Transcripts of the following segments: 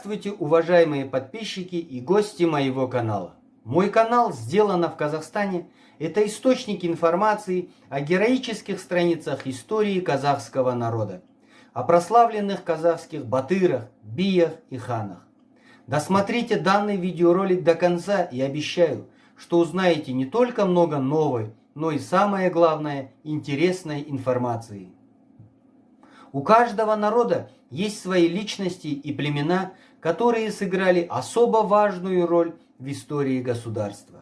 Здравствуйте, уважаемые подписчики и гости моего канала. Мой канал «Сделано в Казахстане» – это источник информации о героических страницах истории казахского народа, о прославленных казахских батырах, биях и ханах. Досмотрите данный видеоролик до конца и обещаю, что узнаете не только много новой, но и самое главное – интересной информации. У каждого народа есть свои личности и племена, которые сыграли особо важную роль в истории государства.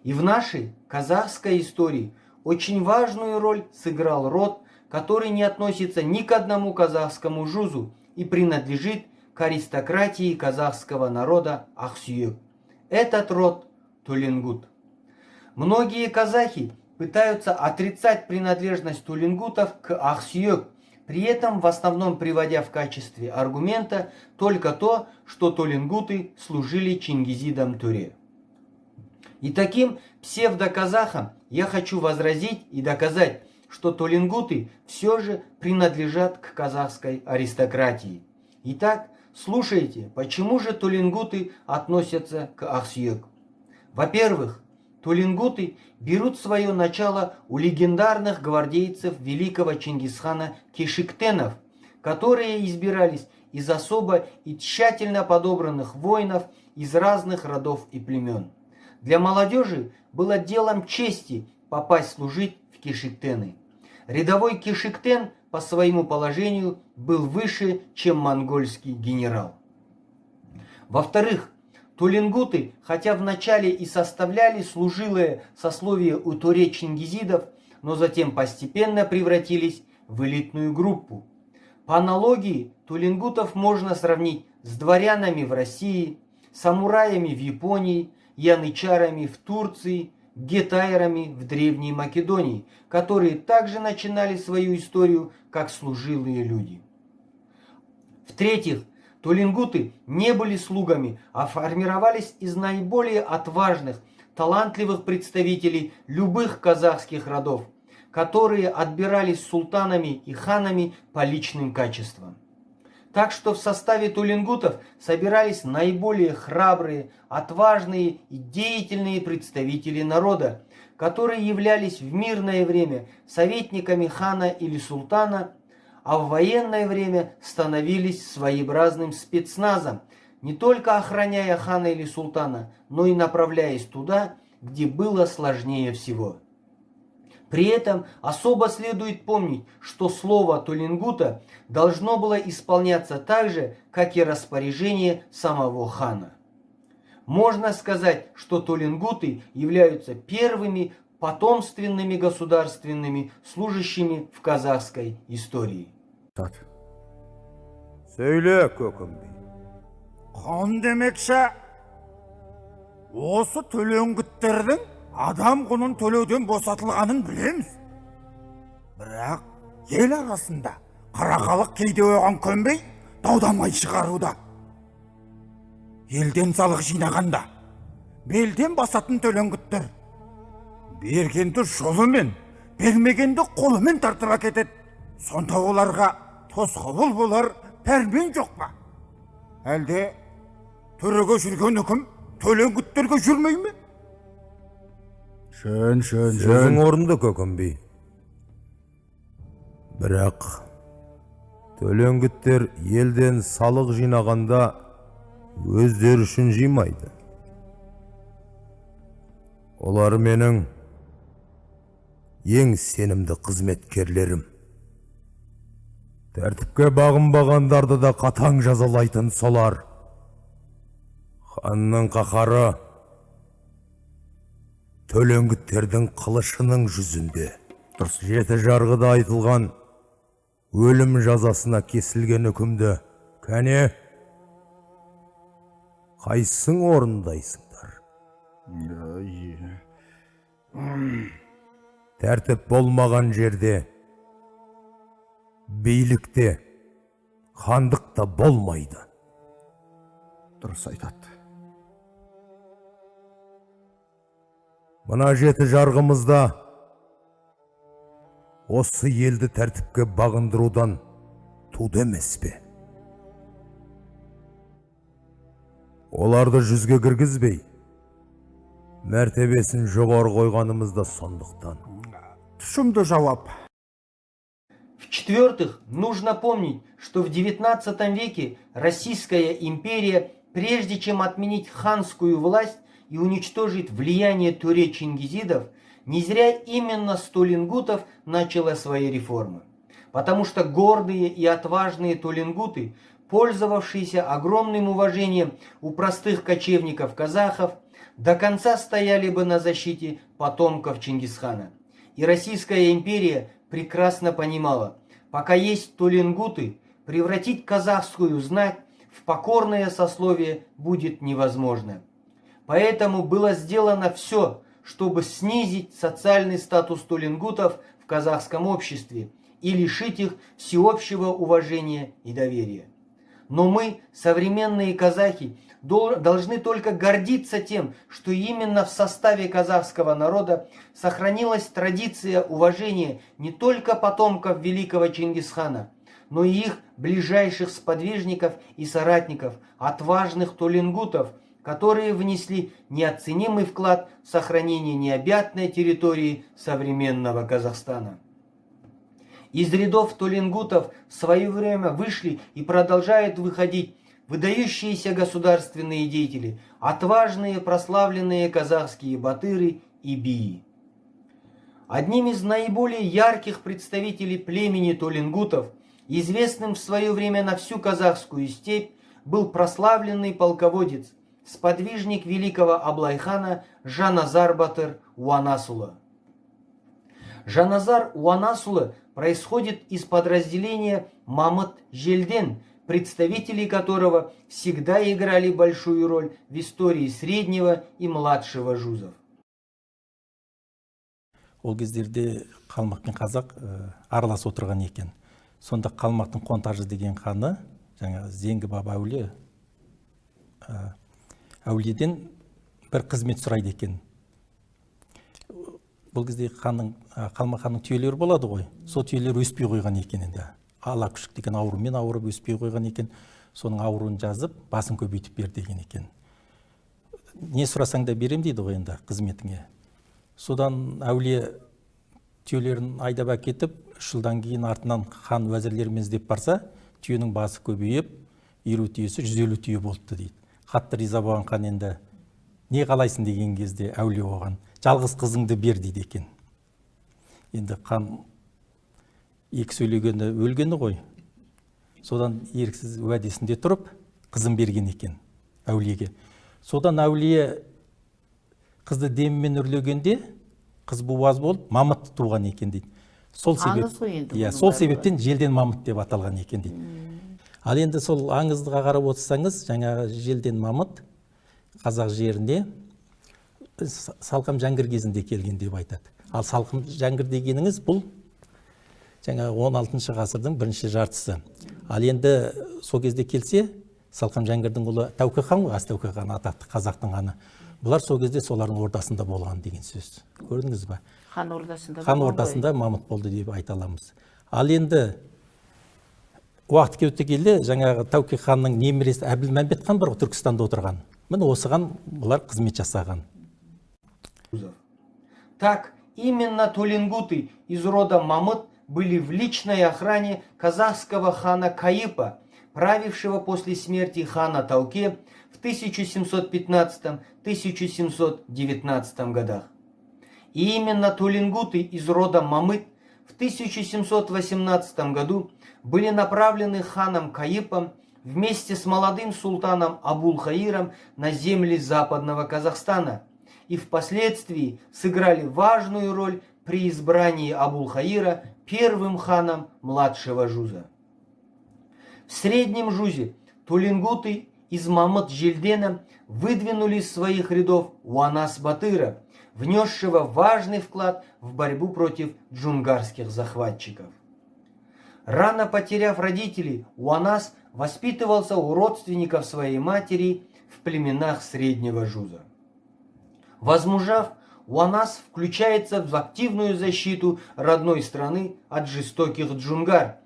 И в нашей казахской истории очень важную роль сыграл род, который не относится ни к одному казахскому жузу и принадлежит к аристократии казахского народа Ахсүйек. Этот род Төлеңгут. Многие казахи пытаются отрицать принадлежность төлеңгутов к Ахсүйек, при этом в основном приводя в качестве аргумента только то, что төлеңгуты служили Чингизидом Төре. И таким псевдоказахам я хочу возразить и доказать, что төлеңгуты все же принадлежат к казахской аристократии. Итак, слушайте, почему же төлеңгуты относятся к Ахсүйек. Во-первых, төлеңгуты берут свое начало у легендарных гвардейцев великого Чингисхана Кешиктенов, которые избирались из особо и тщательно подобранных воинов из разных родов и племен. Для молодежи было делом чести попасть служить в Кешиктены. Рядовой Кешиктен по своему положению был выше, чем монгольский генерал. Во-вторых, төлеңгуты, хотя вначале и составляли служилое сословие у туре-чингизидов, но затем постепенно превратились в элитную группу. По аналогии, төлеңгутов можно сравнить с дворянами в России, самураями в Японии, янычарами в Турции, гетайрами в Древней Македонии, которые также начинали свою историю как служилые люди. В-третьих, төлеңгуты не были слугами, а формировались из наиболее отважных, талантливых представителей любых казахских родов, которые отбирались султанами и ханами по личным качествам. Так что в составе төлеңгутов собирались наиболее храбрые, отважные и деятельные представители народа, которые являлись в мирное время советниками хана или султана, а в военное время становились своеобразным спецназом, не только охраняя хана или султана, но и направляясь туда, где было сложнее всего. При этом особо следует помнить, что слово төлеңгута должно было исполняться так же, как и распоряжение самого хана. Можно сказать, что төлеңгуты являются первыми потомственными государственными служащими в казахской истории. Söyle Көкімбей. Қан демекші, осы төлеңгіттердің адам құнын төлеуден босатылғанын білеміз. Бірақ ел арасында қарақалық кейде оған көнбей даудамай шығаруда. Елден салық жинағанда белден басатын төлеңгіттер бергенді жолымен, бермегенді қолымен тартып әкетеді. Сонда оларға тосқауыл болар пәрмен жоқ па? Әлде төреге жүрген үкім төлеңгіттерге жүрмей ме? Сөзің орынды Көкімбей. Бірақ төлеңгіттер елден салық жинағанда өздері үшін жимайды. Олар менің ең сенімді қызметкерлерім. Тәртіпке бағынбағандарды да қатаң жазалайтын солар. Ханның қаһары төлеңгіттердің қылышының жүзінде. Жеті жарғыда айтылған өлім жазасына кесілген үкімді кәне қайсың орындайсыңдар? Тәртіп болмаған жерде билікте, хандықта болмайды. Дұрыс айтады. Мына жеті жарғымызда осы елді тәртіпке бағындырудан туды емес пе? оларды жүзге кіргізбей, мәртебесін жоғары қойғанымыз да сондықтан. Тұшымды жауап. В-четвертых, нужно помнить, что в XIX веке Российская империя, прежде чем отменить ханскую власть и уничтожить влияние туре-чингизидов, не зря именно с тулингутов начала свои реформы. Потому что гордые и отважные тулингуты, пользовавшиеся огромным уважением у простых кочевников-казахов, до конца стояли бы на защите потомков Чингисхана. И Российская империя прекрасно понимала, пока есть тулингуты, превратить казахскую знать в покорное сословие будет невозможно. Поэтому было сделано все, чтобы снизить социальный статус тулингутов в казахском обществе и лишить их всеобщего уважения и доверия. Но мы, современные казахи, должны только гордиться тем, что именно в составе казахского народа сохранилась традиция уважения не только потомков великого Чингисхана, но и их ближайших сподвижников и соратников, отважных тулингутов, которые внесли неоценимый вклад в сохранение необъятной территории современного Казахстана. Из рядов тулингутов в свое время вышли и продолжают выходить выдающиеся государственные деятели, отважные прославленные казахские батыры и бии. Одним из наиболее ярких представителей племени тулингутов, известным в свое время на всю казахскую степь, был прославленный полководец, сподвижник великого Аблайхана Жаназар Батыр Уанасулы. Жаназар Уанасулы происходит из подразделения Мамыт Желден, представители которого всегда играли большую роль в истории среднего и младшего жузов. Ол кездерде қалмақ пен қазақ аралас отырған екен. Сонда қалмақтың Қонтажы деген ханы, жаңа Зеңгі баба әулиеден бір қызмет сұрайды екен. Бұл кезде қалмақ ханның түйелері болады ғой. Сол түйелер өспей қойған екен енді. Ала күшік деген аурумен ауырып өспей қойған екен. Соның ауруын жазып, басын көбейтіп бер деген екен. Не сұрасаң да берем дейді ғой енді қызметіңе. Содан әулие түйелерін айдап әкетіп, 3 жылдан кейін артынан хан уәзірлерімен іздеп барса, түйенің басы көбейіп, 50 түйесі 150 түйе болыпты дейді. Қатты риза болған хан енді не қалайсың деген кезде әулие оған жалғыз қызыңды бер дейді екен. Енді хан екі сөйлегені өлгені ғой. Содан еріксіз уәдесінде тұрып, қызын берген екен әулиеге. Содан әулие қызды деммен үрлегенде, қыз буаз болып, Мамыт туған екен дейді. Сол себептен Желден Мамыт деп аталған екен дейді. Ал енді сол аңыздыға қарап отырсаңыз, жаңа Желден Мамыт қазақ жеріне Салқам Жәңгір кезінде келген деп айтады. Ал Салқам Жәңгір дегеніңіз бұл жаңа 16 ғасырдың бірінші жартысы. Ал енді сол кезде келсе, Салқам Жәңгірдің ұлы Тәуке хан, Ас Тәуке хан атақты қазақтың ханы. Бұлар сол кезде солардың ордасында болған деген сөз. Көрдіңіз ба? Хан ордасында. Хан ордасында Мамыт болды деп айта аламыз. Ал енді уақыт өте келді, жаңағы Тәуке ханның немересі Әбілмәмбет хан бар Түркістанда отырған. Міне осыған бұлар қызмет жасаған. Так, именно тулингуты из рода Мамыт были в личной охране казахского хана Кайыпа, правившего после смерти хана Тауке в 1715-1719 годах. И именно тулингуты из рода Мамыт в 1718 году были направлены ханом Кайыпом вместе с молодым султаном Абул-Хаиром на земли западного Казахстана и впоследствии сыграли важную роль при избрании Абул-Хаира первым ханом младшего жуза. В среднем жузе тулингуты из Мамыт Желдена выдвинули из своих рядов Уанас Батыра, внесшего важный вклад в борьбу против джунгарских захватчиков. Рано потеряв родителей, Уанас воспитывался у родственников своей матери в племенах Среднего Жуза. Возмужав, Уанас включается в активную защиту родной страны от жестоких джунгар,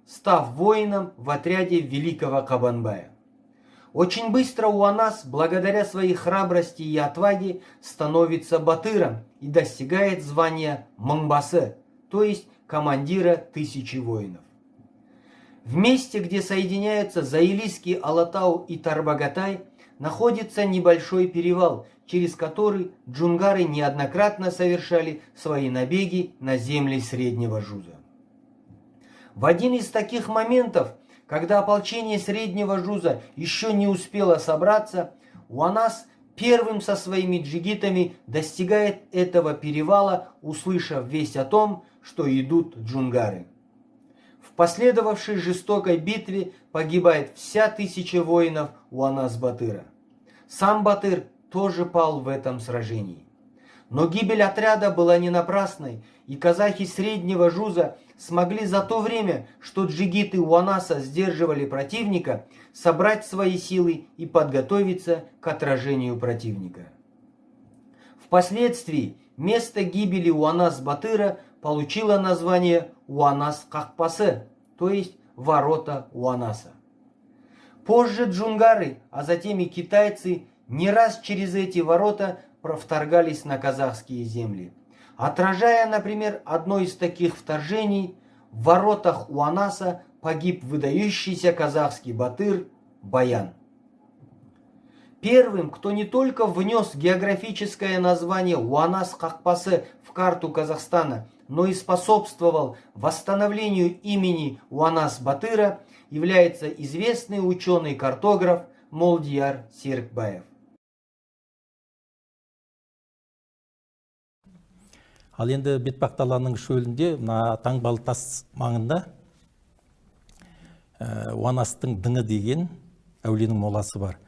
став воином в отряде великого Кабанбая. Очень быстро Уанас, благодаря своей храбрости и отваге, становится батыром и достигает звания Маңбасы, то есть командира 1000 воинов. В месте, где соединяются Заилиский Алатау и Тарбагатай, находится небольшой перевал, через который джунгары неоднократно совершали свои набеги на земли Среднего Жуза. В один из таких моментов, когда ополчение Среднего Жуза еще не успело собраться, Уанас первым со своими джигитами достигает этого перевала, услышав весть о том, что идут джунгары. В последовавшей жестокой битве погибает вся 1000 воинов Уанас-Батыра. Сам Батыр тоже пал в этом сражении. Но гибель отряда была не напрасной, и казахи Среднего Жуза смогли за то время, что джигиты Уанаса сдерживали противника, собрать свои силы и подготовиться к отражению противника. Впоследствии место гибели Уанас-Батыра получило название Уанас-Қақпасы, то есть ворота Уанаса. Позже джунгары, а затем и китайцы не раз через эти ворота вторгались на казахские земли. Отражая, например, одно из таких вторжений, в воротах Уанаса погиб выдающийся казахский батыр Баян. Первым, кто не только внес географическое название Уанас-Қақпасы в карту Казахстана, но и способствовал восстановлению имени Уанас-Батыра, является известный ученый-картограф Молдияр Серікбаев. Ал енді Бетпақдаланың шөлінде, мына Таңбалы тас маңында Уанастың діңі деген әулиенің моласы бар.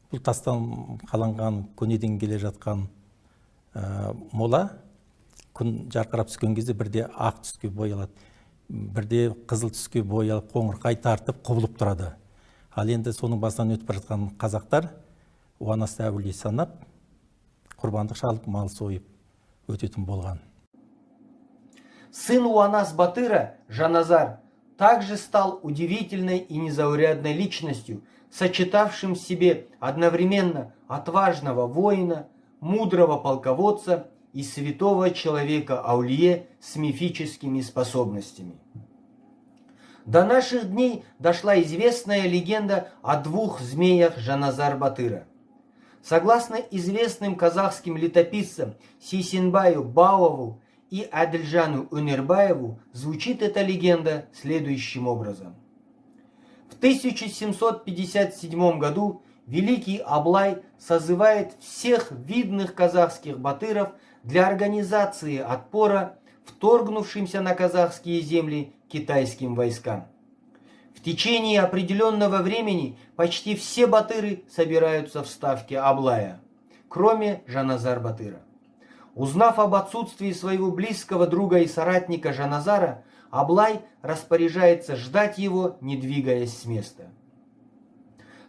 Бұл тастан қаланған, көнеден келе жатқан мола күн жарқырап түскен кезде бірде ақ түске боялады, бірде қызыл түске боялып, қоңырқай тартып құбылып тұрады. Ал енді соның басынан өтіп бара жатқан қазақтар Уанасты әулие санап, құрбандық шалып, мал сойып өтетін болған. Сын Уанас-Батыра, Жаназар, также стал удивительной и незаурядной личностью, сочетавшим в себе одновременно отважного воина, мудрого полководца и святого человека-аулие с мифическими способностями. До наших дней дошла известная легенда о 2 змеях Жаназар-Батыра. Согласно известным казахским летописцам Сейсенбаю Бауову и Адылжану Өнербаеву, звучит эта легенда следующим образом. В 1757 году великий Аблай созывает всех видных казахских батыров для организации отпора вторгнувшимся на казахские земли китайским войскам. В течение определенного времени почти все батыры собираются в ставке Аблая, кроме Жаназар-Батыра. Узнав об отсутствии своего близкого друга и соратника Жаназара, Аблай распоряжается ждать его, не двигаясь с места.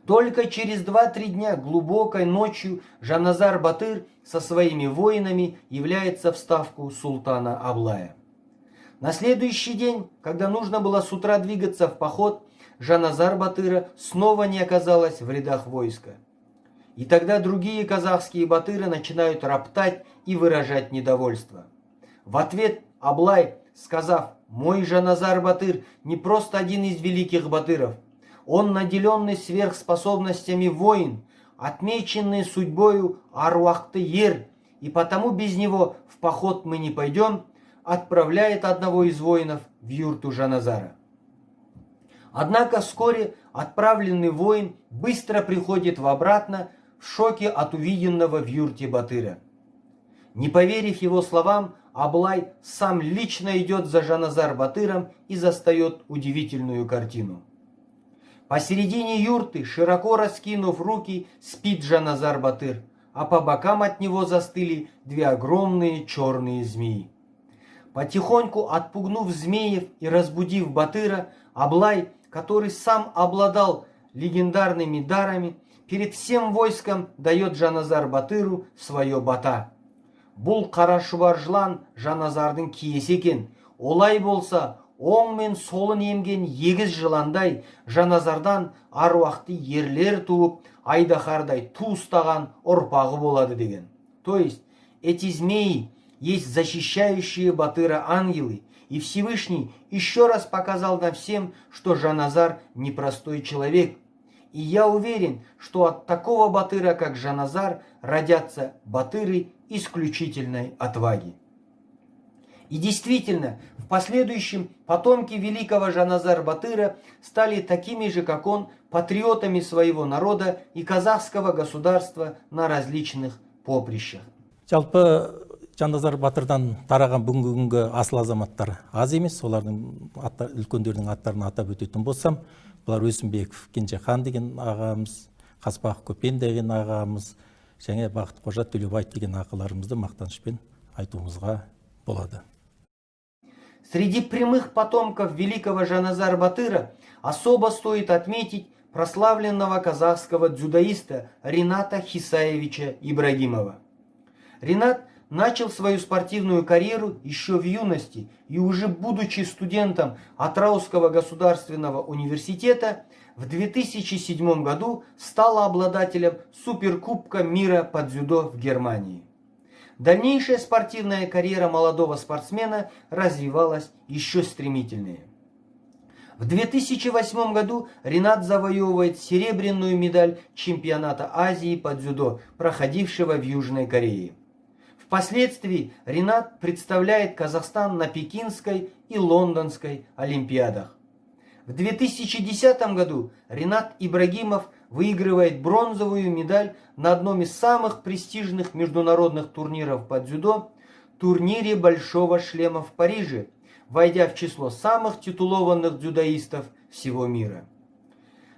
Только через 2-3 дня глубокой ночью Жаназар-Батыр со своими воинами является в ставку султана Аблая. На следующий день, когда нужно было с утра двигаться в поход, Жаназар-Батыра снова не оказалось в рядах войска. И тогда другие казахские батыры начинают роптать и выражать недовольство. В ответ Аблай, сказав: «Мой Жаназар-Батыр не просто один из великих батыров, он наделенный сверхспособностями воин, отмеченный судьбою Аруахты Ер, и потому без него в поход мы не пойдем», отправляет одного из воинов в юрту Жаназара. Однако вскоре отправленный воин быстро приходит обратно в шоке от увиденного в юрте Батыра. Не поверив его словам, Аблай сам лично идет за Жаназар-Батыром и застает удивительную картину. Посередине юрты, широко раскинув руки, спит Жаназар-Батыр, а по бокам от него застыли 2 огромные черные змеи. Потихоньку отпугнув змеев и разбудив Батыра, Аблай, который сам обладал легендарными дарами, перед всем войском дает Жаназар-Батыру свое бата. «Бұл қара шұбар жылан Жаназардың киесі екен. Олай болса, оң мен солын емген егіз жыландай Жаназардан аруақты ерлер туып, айдаһардай ту ұстаған ұрпағы болады деген. То есть, эти змеи есть защищающие Батыра ангелы, и Всевышний еще раз показал нам всем, что Жаназар непростой человек. И я уверен, что от такого Батыра, как Жаназар, родятся Батыры исключительной отваги. И действительно, в последующем потомки великого Жаназар Батыра стали такими же, как он, патриотами своего народа и казахского государства на различных поприщах. Жалпы Жаназар Батырдан тараған бүгінгі күнгі асыл азаматтар аз емес. Олардың үлкендердің аттарын атап өтетін болсам, бұлар Өсімбеков Кенжехан деген ағамыз, Қаспақ Көпен деген ағамыз, және Бақытқожа Төлебай деген ағаларымызды мақтанышпен айтуымызға болады. Среди прямых потомков великого Жаназар Батыра особо стоит отметить прославленного казахского дзюдоиста Рината Хисаевича Ибрагимова. Ринат начал свою спортивную карьеру еще в юности и уже будучи студентом Атырауского государственного университета в 2007 году стал обладателем Суперкубка мира по дзюдо в Германии. Дальнейшая спортивная карьера молодого спортсмена развивалась еще стремительнее. В 2008 году Ринат завоевывает серебряную медаль чемпионата Азии по дзюдо, проходившего в Южной Корее. Впоследствии Ринат представляет Казахстан на Пекинской и Лондонской олимпиадах. В 2010 году Ринат Ибрагимов выигрывает бронзовую медаль на одном из самых престижных международных турниров по дзюдо, турнире Большого шлема в Париже, войдя в число самых титулованных дзюдоистов всего мира.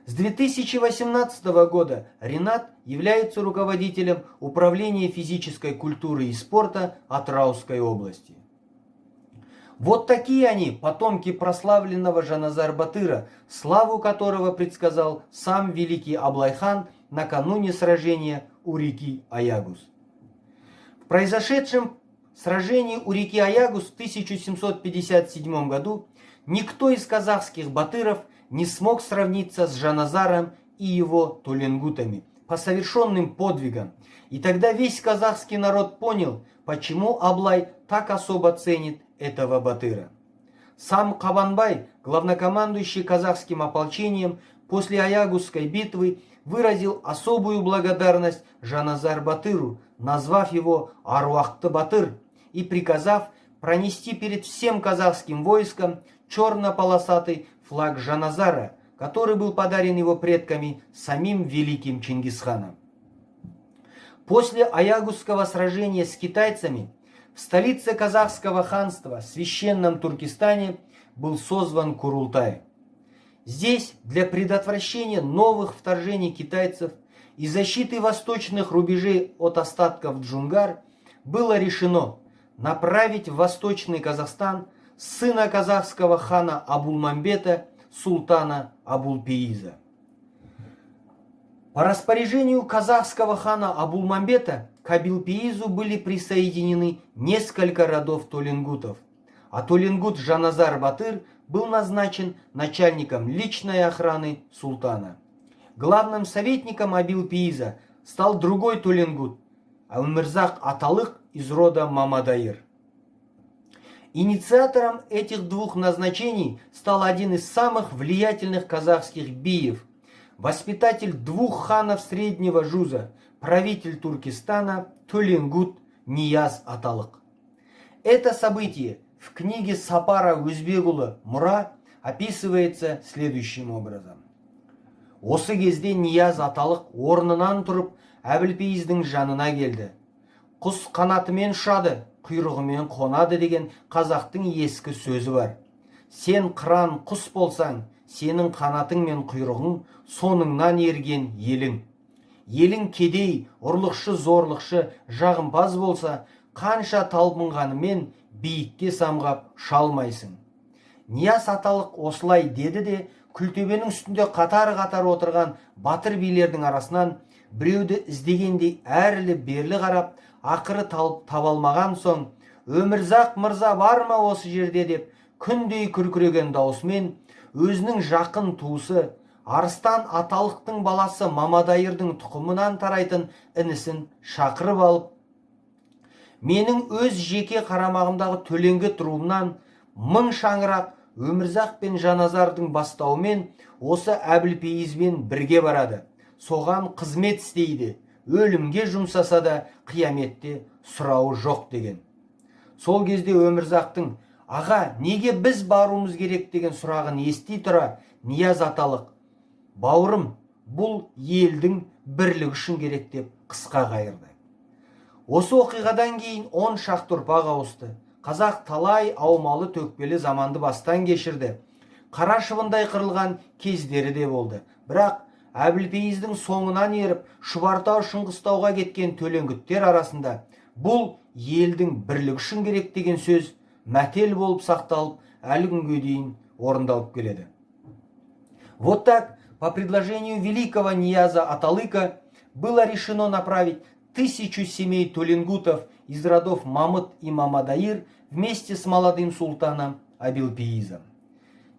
С 2018 года Ринат является руководителем Управления физической культуры и спорта Атырауской области. Вот такие они, потомки прославленного Жаназар Батыра, славу которого предсказал сам великий Аблайхан накануне сражения у реки Аягус. В произошедшем сражении у реки Аягус в 1757 году никто из казахских батыров не смог сравниться с Жаназаром и его туленгутами по совершенным подвигам. И тогда весь казахский народ понял, почему Аблай так особо ценит этого батыра. Сам Кабанбай, главнокомандующий казахским ополчением, после Аягусской битвы выразил особую благодарность Жаназар Батыру, назвав его Аруахты Батыр и приказав пронести перед всем казахским войском черно-полосатый флаг Жаназара, который был подарен его предками самим великим Чингисханом. После Аягусского сражения с китайцами в столице казахского ханства, священном Туркестане, был созван Курултай. Здесь для предотвращения новых вторжений китайцев и защиты восточных рубежей от остатков Джунгар было решено направить в Восточный Казахстан сына казахского хана Абулмамбета, султана Абулпеиза. По распоряжению казахского хана Абулмамбета к Абулпеизу были присоединены несколько родов туленгутов, а туленгут Жаназар Батыр был назначен начальником личной охраны султана. Главным советником Абулпеиза стал другой туленгут, Алмирзак Аталык из рода Мамадаир. Инициатором этих двух назначений стал один из самых влиятельных казахских биев, воспитатель двух ханов Среднего Жуза, правитель Туркестана Туленгут Нияз Аталык. Это событие в книге Сапара Өзбекұлы Мұра описывается следующим образом. Осы кезде Нияз Аталык орнынан тұрып Әбілпейіздің жанына келді. Құс қанатымен ұшады, құйрығымен қонады деген қазақтың ескі сөзі бар. Сен қыран құс болсаң, сенің қанатың мен құйрығың соныңнан ерген елің. Елің кедей, ұрлықшы, зорлықшы, жағымпаз болса, қанша талпынғанымен биікке самғап шалмайсың. Нияз Аталык осылай деді де, күлтөбенің үстінде қатар-қатар отырған батыр билердің арасынан біреуді іздегендей әрлі-берлі қарап, ақыры таба алмаған соң, Өмірзақ мырза бар ма осы жерде деп, күндей күркіреген даусымен өзінің жақын туысы Арыстан Аталықтың баласы Мамадайырдың тұқымынан тарайтын інісін шақырып алып, менің өз жеке қарамағымдағы Төлеңгіт руымнан 1000 шаңырақ Өмірзақ пен Жаназардың бастауымен осы Әбілпейізбен бірге барады. Соған қызмет істейді, өлімге жұмсаса да қияметте сұрауы жоқ деген. Сол кезде Өмірзақтың аға неге біз баруымыз керек деген сұрағын ести тұра Нияз Аталық бауырым бұл елдің бірлігі үшін керек деп қысқа қайырды. Осы оқиғадан кейін 10 шақты ұрпақ ауысты. Қазақ талай аумалы төкпелі заманды бастан кешірді. Қара шыбындай қырылған кездері де болды. Бірақ Әбілпейіздің соңынан еріп Шұбартау Шыңғыстауға кеткен төлеңгіттер арасында бұл елдің бірлігі үшін керек деген сөз мәтел болып сақталып, әлі күнге дейін орындалып келеді. Вот так, по предложению великого Нияза Аталыка, было решено направить 1000 семей төлеңгутов из родов Мамыт и Мамадайыр вместе с молодым султаном Әбілпейізом.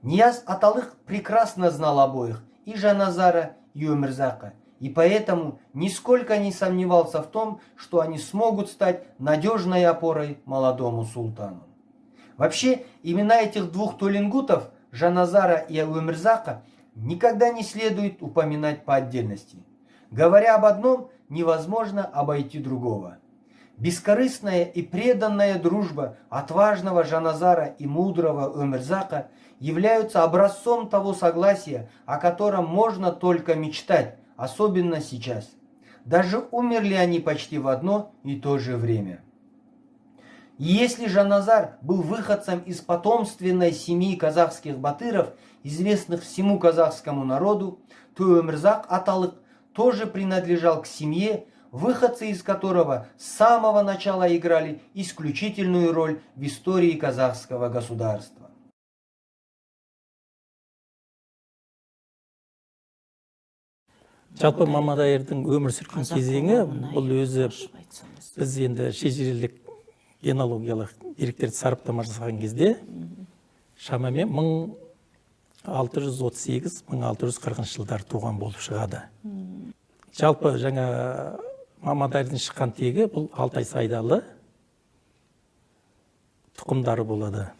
Нияз Аталык прекрасно знал обоих, и Жаназара, и Өмірзақа, и поэтому нисколько не сомневался в том, что они смогут стать надежной опорой молодому султану. Вообще, имена этих двух төлеңгутов, Жаназара и Өмірзақа, никогда не следует упоминать по отдельности. Говоря об одном, невозможно обойти другого. Бескорыстная и преданная дружба отважного Жаназара и мудрого Өмірзақа являются образцом того согласия, о котором можно только мечтать, особенно сейчас. Даже умерли они почти в одно и то же время. И если Жаназар был выходцем из потомственной семьи казахских батыров, известных всему казахскому народу, то Өмірзақ Аталық тоже принадлежал к семье, выходцы из которого с самого начала играли исключительную роль в истории казахского государства. Жалпы Мамадайырдың өмір сүрген кезеңі бұл өзі біз енді шежірелік генеалогиялық деректерді сараптама жасаған кезде шамамен 1638-1640 жылдар туған болып шығады. Жалпы жаңа Мамадайырдың шыққан тегі бұл Алтай Сайдалы тұқымдары болады.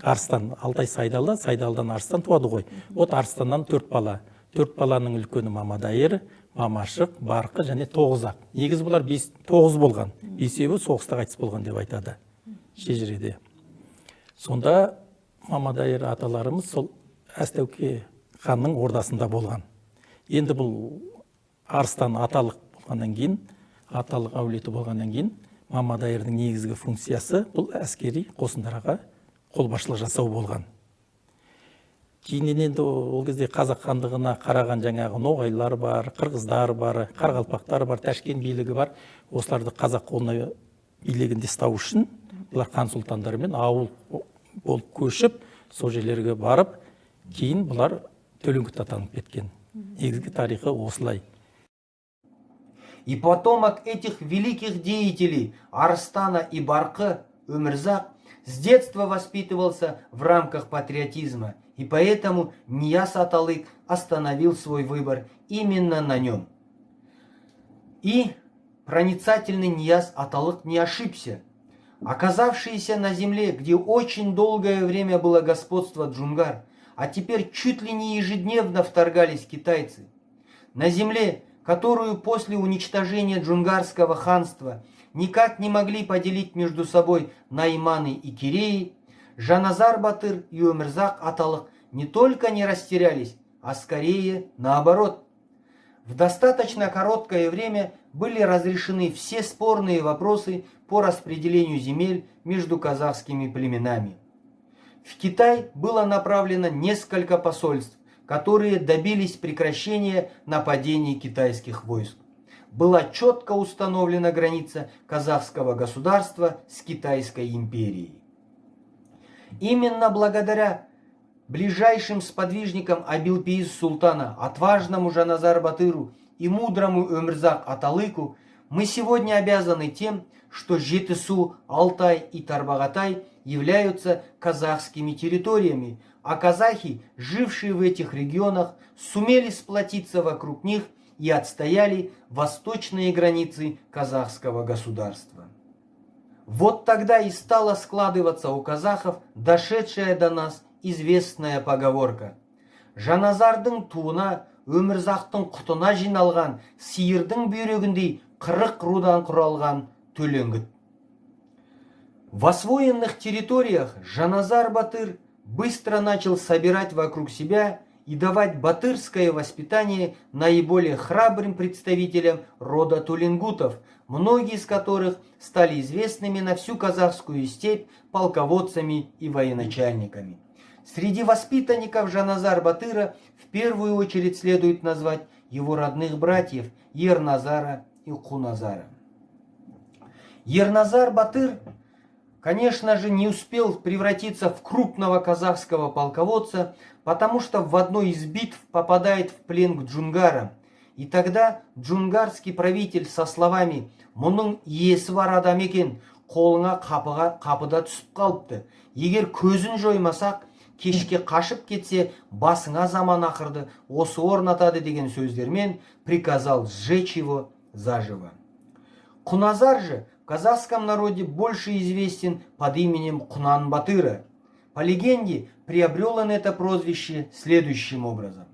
Арыстан, Алтай Сайдалы, Сайдалдан Арыстан туады ғой. От Арыстаннан 4 бала. 4 баланың үлкені Мамадайыр, Мамашық, Барқы және Тоғызақ. Негіз бұлар 9 болған. 5-еуі соғыста қайтыс болған деп айтады шежіреде. Сонда Мамадайыр аталарымыз сол Әстәуке ханның ордасында болған. Енді бұл Арыстан Аталық болғаннан кейін, Аталық әулеті болғаннан кейін, Мамадайырдың негізгі функциясы бұл әскери қосындарға қолбасшылық жасау болған. Кейіннен енді ол кезде қазақ хандығына қараған жаңағы ноғайлар бар, қырғыздар бар, қарақалпақтар бар, Тәшкен билігі бар. Осыларды қазақ қолына билігінде ұстау үшін бұлар хан сұлтандарымен ауыл болып көшіп, сол жерлерге барып, кейін бұлар Төлеңгіт атанып кеткен. Негізгі тарихы осылай. И потомок этих великих деятелей Арыстана и Барқы, Өмірзақ, с детства воспитывался в рамках патриотизма, и поэтому Нияз Аталык остановил свой выбор именно на нем. И проницательный Нияз Аталык не ошибся. Оказавшиеся на земле, где очень долгое время было господство джунгар, а теперь чуть ли не ежедневно вторгались китайцы, на земле, которую после уничтожения джунгарского ханства никак не могли поделить между собой найманы и киреи, Жаназар Батыр и Өмірзақ Аталық не только не растерялись, а скорее наоборот. В достаточно короткое время были разрешены все спорные вопросы по распределению земель между казахскими племенами. В Китай было направлено несколько посольств, которые добились прекращения нападений китайских войск. Была четко установлена граница казахского государства с Китайской империей. Именно благодаря ближайшим сподвижникам Әбілпейіз султана, отважному Жаназар Батыру и мудрому Өмірзақ Аталыку мы сегодня обязаны тем, что Жетісу, Алтай и Тарбағатай являются казахскими территориями, а казахи, жившие в этих регионах, сумели сплотиться вокруг них и отстояли восточные границы казахского государства. Вот тогда и стала складываться у казахов дошедшая до нас известная поговорка: «Жаназардың туына, өмірзақтың құтына жиналған, сиырдың бүйрегіндей 40 рудан құралған төлеңгіт». В освоенных территориях Жаназар Батыр быстро начал собирать вокруг себя и давать батырское воспитание наиболее храбрым представителям рода Туленгутов, многие из которых стали известными на всю казахскую степь полководцами и военачальниками. Среди воспитанников Жаназар Батыра в первую очередь следует назвать его родных братьев Ерназара и Куназара. Ерназар Батыр, конечно же, не успел превратиться в крупного казахского полководца, потому что в одной из битв попадает в плен к джунгарам. И тогда джунгарский правитель со словами «Мұның иесі бар адам екен, қолыңа қапыда түсіп қалыпты. Егер көзін жоймасақ, кешке қашып кетсе, басыңа заман ақырды осы орнатады» деген сөздермен приказал сжечь его заживо. Куназар же в казахском народе больше известен под именем Кунан Батыра. По легенде, приобрел он это прозвище следующим образом.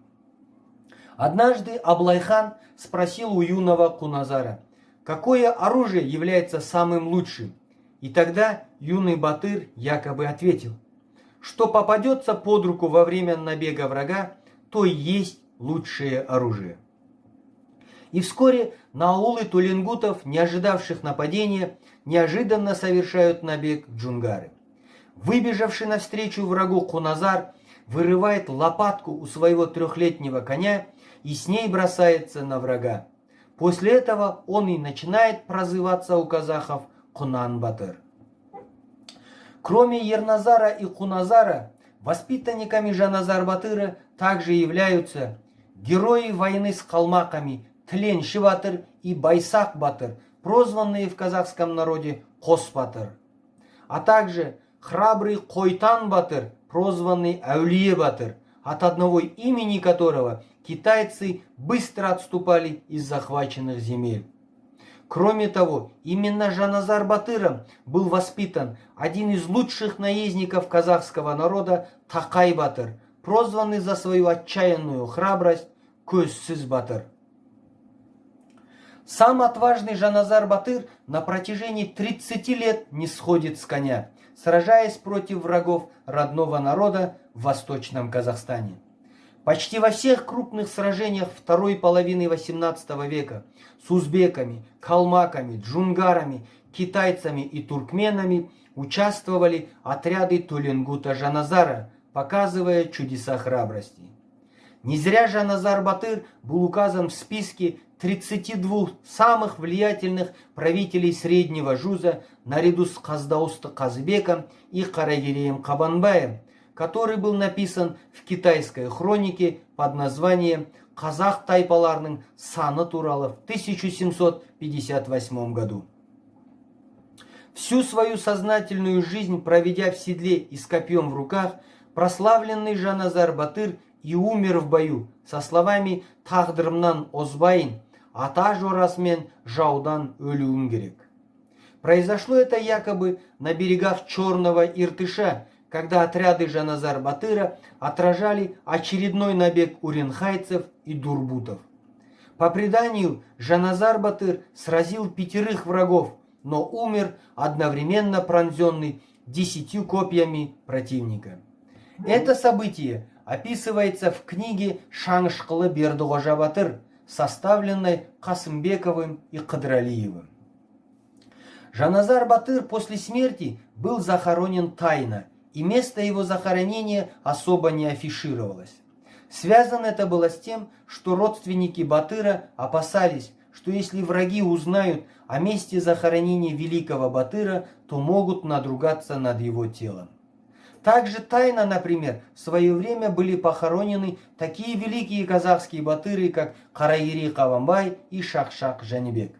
Однажды Аблайхан спросил у юного Куназара, какое оружие является самым лучшим. И тогда юный Батыр якобы ответил, что попадется под руку во время набега врага, то и есть лучшее оружие. И вскоре на аулы туленгутов, не ожидавших нападения, неожиданно совершают набег джунгары. Выбежавший навстречу врагу Куназар вырывает лопатку у своего 3-летнего коня и с ней бросается на врага. После этого он и начинает прозываться у казахов Кунан Батыр. Кроме Ерназара и Куназара, воспитанниками Жаназар Батыра также являются герои войны с калмаками Тленши Батыр и Байсак Батыр, прозванные в казахском народе Кос Батыр, а также храбрый Койтан Батыр, прозванный Әулие Батыр, от одного имени которого китайцы быстро отступали из захваченных земель. Кроме того, именно Жаназар Батыром был воспитан один из лучших наездников казахского народа Такай Батыр, прозванный за свою отчаянную храбрость Көзсіз Батыр. Сам отважный Жаназар Батыр на протяжении 30 лет не сходит с коня, сражаясь против врагов родного народа в Восточном Казахстане. Почти во всех крупных сражениях второй половины XVIII века с узбеками, калмаками, джунгарами, китайцами и туркменами участвовали отряды Туленгута Жаназара, показывая чудеса храбрости. Не зря Жаназар Батыр был указан в списке 32 самых влиятельных правителей Среднего Жуза наряду с Қаздаусты Қазыбеком и Карагереем Кабанбаем, который был написан в китайской хронике под названием «Казах тайпаларның саны туралы» в 1758 году. Всю свою сознательную жизнь проведя в седле и с копьем в руках, прославленный Жаназар Батыр и умер в бою со словами «Тағдырымнан озбайын, ата жорасымен жаудан өлуім керек». Произошло это якобы на берегах Черного Иртыша, когда отряды Жаназар Батыра отражали очередной набег уренхайцев и дурбутов. По преданию, Жаназар Батыр сразил 5 врагов, но умер одновременно пронзенный 10 копьями противника. Это событие описывается в книге Шаңшқылы Бердіғожа Батыр, составленной Қасымбековым и Қыдралиевым. Жаназар Батыр после смерти был захоронен тайно, и место его захоронения особо не афишировалось. Связано это было с тем, что родственники Батыра опасались, что если враги узнают о месте захоронения великого Батыра, то могут надругаться над его телом. Также тайно, например, в свое время были похоронены такие великие казахские батыры, как Карагерей Кабанбай и Шахшақ Жәнібек.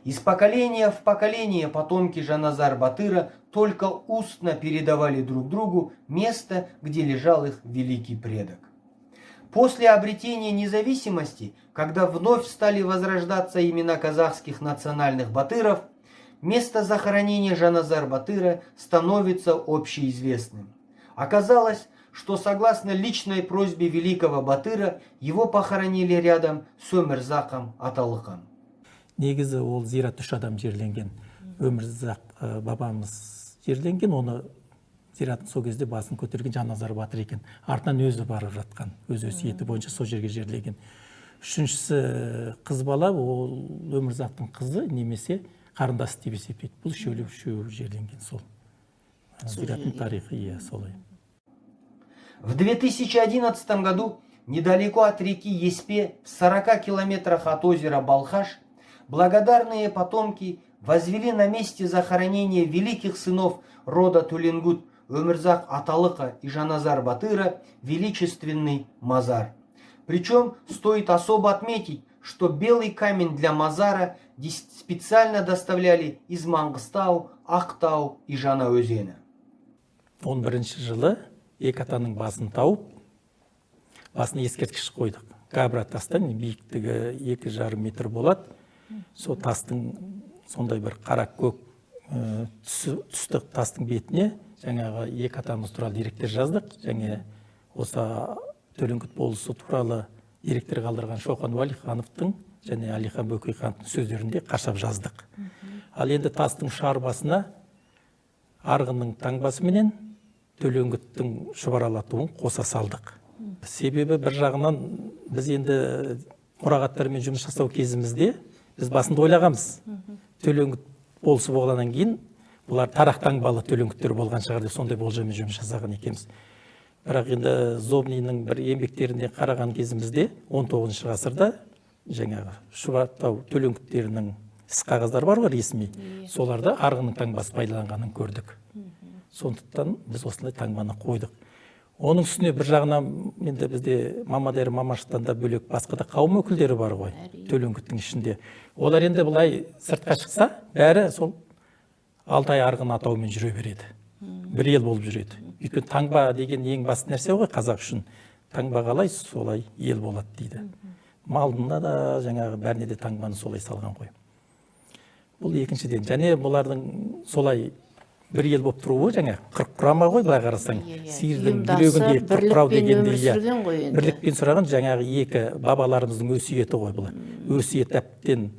Из поколения в поколение потомки Жаназар Батыра только устно передавали друг другу место, где лежал их великий предок. После обретения независимости, когда вновь стали возрождаться имена казахских национальных батыров, место захоронения Жаназар Батыра становится общеизвестным. Оказалось, что согласно личной просьбе великого батыра, его похоронили рядом с Өмірзақом Аталықом. Негізі ол зират 3 адам жерленген. Өмірзақ бабамыз жерленген, оны зираттың сол кезде басын көтерген Жаназар Батыр екен. Артынан өзі барып жатқан, өз өсиеті бойынша сол жерге жерлеген. Үшіншісі қыз бала, ол Өмірзақтың қызы немесе қарындасы деп есептейді. Бұл үшеу жерленген сол. Зираттың тарихы солай. В 2011 году недалеко от реки Еспе, в 40 километрах от озера Балхаш, благодарные потомки возвели на месте захоронения великих сынов рода Төлеңгут Өмірзақ Аталықа и Жаназар Батыра величественный мазар. Причем стоит особо отметить, что белый камень для мазара специально доставляли из Маңғыстау, Ақтау и Жаңаөзені. 11 жылы екі атаның басын тауып, басына ескерткіш қойдық. Габра тастан биіктігі 2,5 метр болады. Сол тастың сондай бір қара көк түсті тастың бетіне жаңағы екі атамыз туралы деректер жаздық. Және осы Төлеңгіт болысы туралы деректер қалдырған Шоқан Уәлихановтың және Әлихан Бөкейхановтың сөздерінде қашап жаздық. Ал енді тастың шарбасына арғынның таңбасы менен Төлеңгіттің шұбаралатуын қоса салдық. Себебі бір жағынан біз енді мұрағаттармен жұмыс жасау кезімізде біз басында ойлағанбыз. Төлеңгіт болысы болғаннан кейін бұлар тарақ таңбалы төлеңгіттер болған шығар деп сондай болжаммен жұмыс жасаған екенбіз. Бірақ енді Зобниннің бір еңбектеріне қараған кезімізде 19 ғасырда жаңағы Шұбартау төлеңгіттерінің іс қағаздары бар ресми. Соларда арғынның таңбасы пайдаланғанын көрдік. Сондықтан біз осындай таңбаны қойдық. Оның үстіне бір жағынан енді бізде Мамадайыр Мамаштан да бөлек басқа да қауым өкілдері бар ғой, Төлеңгіттің ішінде. Олар енді былай сыртқа шықса, бәрі сол Алтай арғын атауымен жүре береді. Бір ел болып жүреді. Өйткені таңба деген ең басты нәрсе ғой қазақ үшін. Таңба қалай, солай ел болады дейді. Малдына да жаңағы бәріне де таңбаны солай салған ғой. Бұл екіншіден. Және бұлардың солай бір ел болып тұруы жаңа 40 құрама ғой, былай қарасаң. Сиырдың жүрегінде 40 құрау дегенде бірлікпен сұраған жаңағы екі бабаларымыздың өсиеті ғой бұл. Өсиет әптен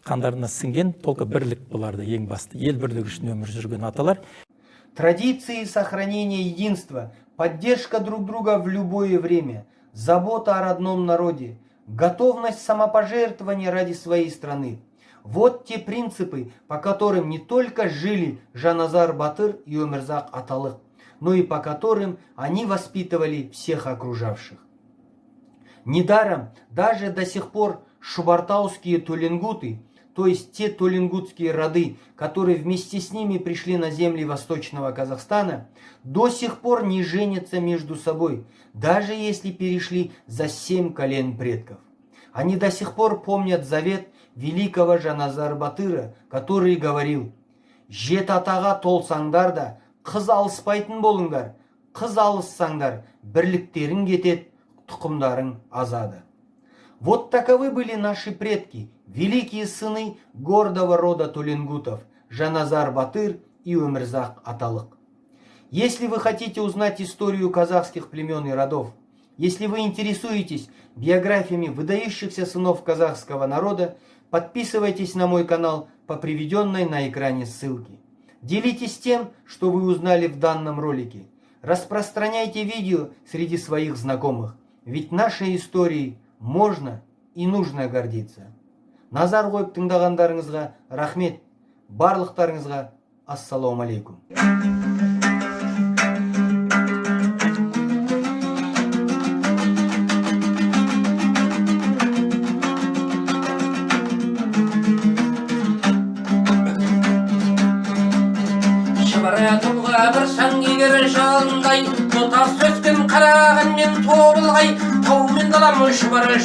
қандарына сіңген, только бірлік бұларды ең басты. Ел бірлігі үшін өмір жүрген аталар. Традиции сохранения единства, поддержка друг друга в любое время, забота о родном народе, готовность самопожертвования ради своей страны. Вот те принципы, по которым не только жили Жаназар Батыр и Өмірзақ Аталық, но и по которым они воспитывали всех окружавших. Недаром даже до сих пор шубартауские төлеңгуты, то есть те төлеңгутские роды, которые вместе с ними пришли на земли Восточного Казахстана, до сих пор не женятся между собой, даже если перешли за 7 колен предков. Они до сих пор помнят завет великого Жаназар Батыра, который говорил: «Жет атаға толсаңдар да, қыз алыспайтын болыңдар, қыз алыссаңдар, бірліктерің кетет, тұқымдарың азады». Вот таковы были наши предки, великие сыны гордого рода төлеңгутов, Жаназар Батыр и Өмірзақ Аталық. Если вы хотите узнать историю казахских племен и родов, если вы интересуетесь биографиями выдающихся сынов казахского народа, подписывайтесь на мой канал по приведенной на экране ссылке. Делитесь тем, что вы узнали в данном ролике. Распространяйте видео среди своих знакомых, ведь нашей историей можно и нужно гордиться. Назар қойып тыңдағандарыңызға рахмет, барлықтарыңызға ассалауму алейкум. Шыбыры тұлға бір сәңгегер жалындай, тұтас өскен қараған мен тобылғай, тау мен далам шыбыры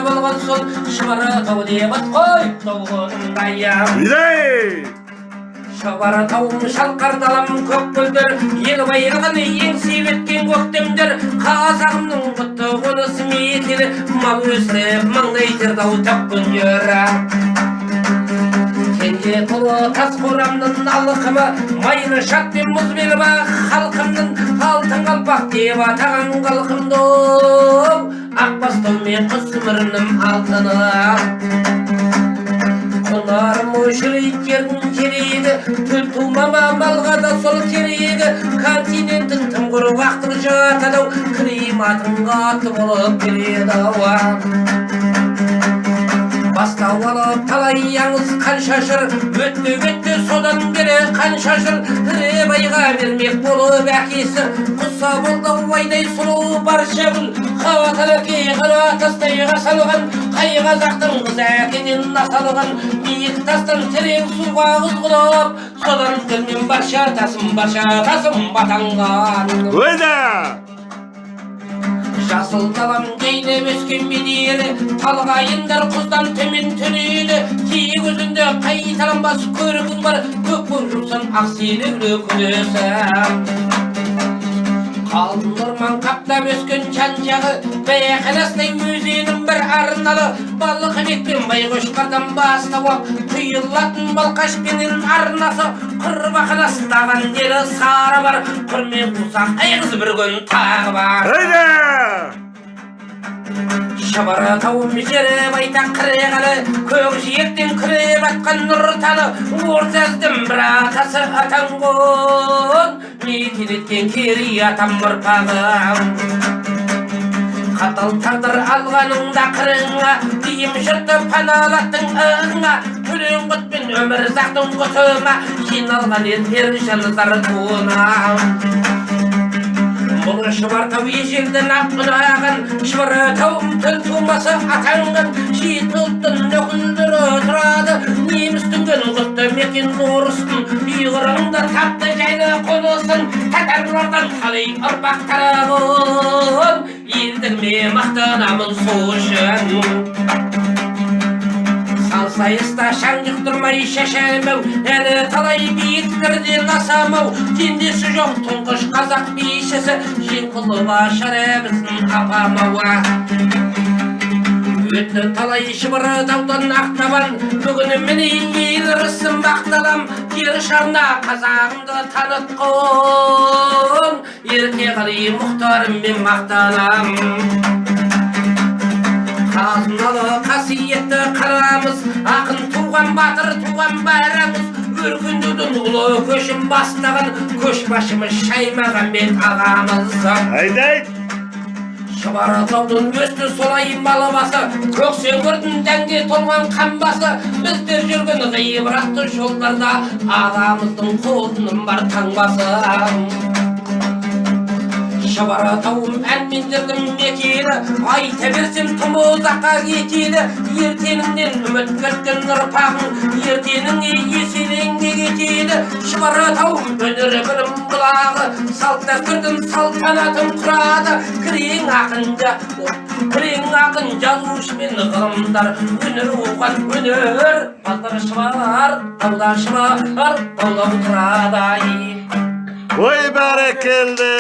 болған сол, шыбыры тау деп ат қойып тауғындай. Шыбыры тауым шалқар далам көк гүлдер, ел байырған ең себеткен көктемдер, қазағымның құтты қонысы мекені, мал өсіріп маңдайтыр дау тап күндер. Кенже толы тас қорамның алқымы, майны шат пен мұз беріп халқымның, алтын қалпақ деп атаған қалқымды, ақбастау мен құсымырының алтыны. Құнарым өшірейтердің керегі, төл тумама малға да сол керегі, континенттің тым құры вақтың жатадау, климатың қатты болып келеді ауа. Бастау алып талай аңыз қанша жыр, өтті содан бері қанша жыр, Ребайға бермек болып әкесі, құса болды уайдай сұлу барша гүл, қауаталыке қара тастайға салған, қай қазақтың қыз әкенен насалған, биік тастан терең суға құзғылып, содан келмен барша тасым батанған. Жасыл далам кейлеп өскен бедері, талғайындар құздан төмен түреді, тиек өзінде қайталанбас көрігің бар, көк жүрсін ақселеулі күресім. Қалын орман қаптап өскен жан-жағы, бәйқанастай өзенім бір арналы, балық бекпен байғошқардан бастауап, құйылатын балқашпенен арнасы, құрбақын астаған дері сары бар, құрмен қусақ айғыз бір күн тағы бар. Шыбыры тауым жері байтақ қырғалы, көк жиектен күреп атқан нұртаны, ортаздым бір атасы атанғын, мекен еткен кері атам ұрпағым. Қатал тағдыр алғаныңда қырыңа, дейім жұртты паналаттың ығыңа, төлең құтпен өмір зақтың құтыма, жиналған елдер жанызар туына. Бұл шыбартау ежелден ақпынаған, шыбыры тауым тіл тумасы атанған, шет ұлттың өкілдері тұрады, немістің күн құтты мекен орыстың, ұйғырыңда тапты жайлы қонысын, татарлардан қалай ұрпақ тарағын, елдігіме мақтанамын сол үшін. Сайыста шаң жұқтырмай шешемеу, әлі талай биіктерден асамау, теңдесі жоқ тұңғыш қазақ бишісі, Жеңқұлова шәрәбісін апамауа. Өтті талай шыбыры даудан ақтабан, бүгін міне ел ырысын бақталам, кері шағына қазағымды танытқын, ерке қали мұхтарым мен мақтанам. Қазыналы қасиетті қаламыз, ақын туған батыр туған байрамыз, өркіндудің ұлы көшін бастаған көшбасшымыз Шаймағамбет ағамыз. Шыбыры таудың өсті солай малы басы, көксеңгірдің дәнге толған қамбасы, біздер жүрген ғибратты жолдарда ағамыздың қолының бар таңбасы. Шыбыры тауым әнмендердің мекені, айта берсем тым ұзаққа кетеді, ертеңіңнен үміт күткен ұрпағың, ертеңіңе еселеңге кетеді. Шыбыры тауым өнер білім бұлағы, салт дәстүрдің салтанатын құрады, кірең ақын жазушы мен ғылымдар, өнер оған өнер, батыр шыбар, тауда шыбар, тауда отырады. Ой, бәрекелді!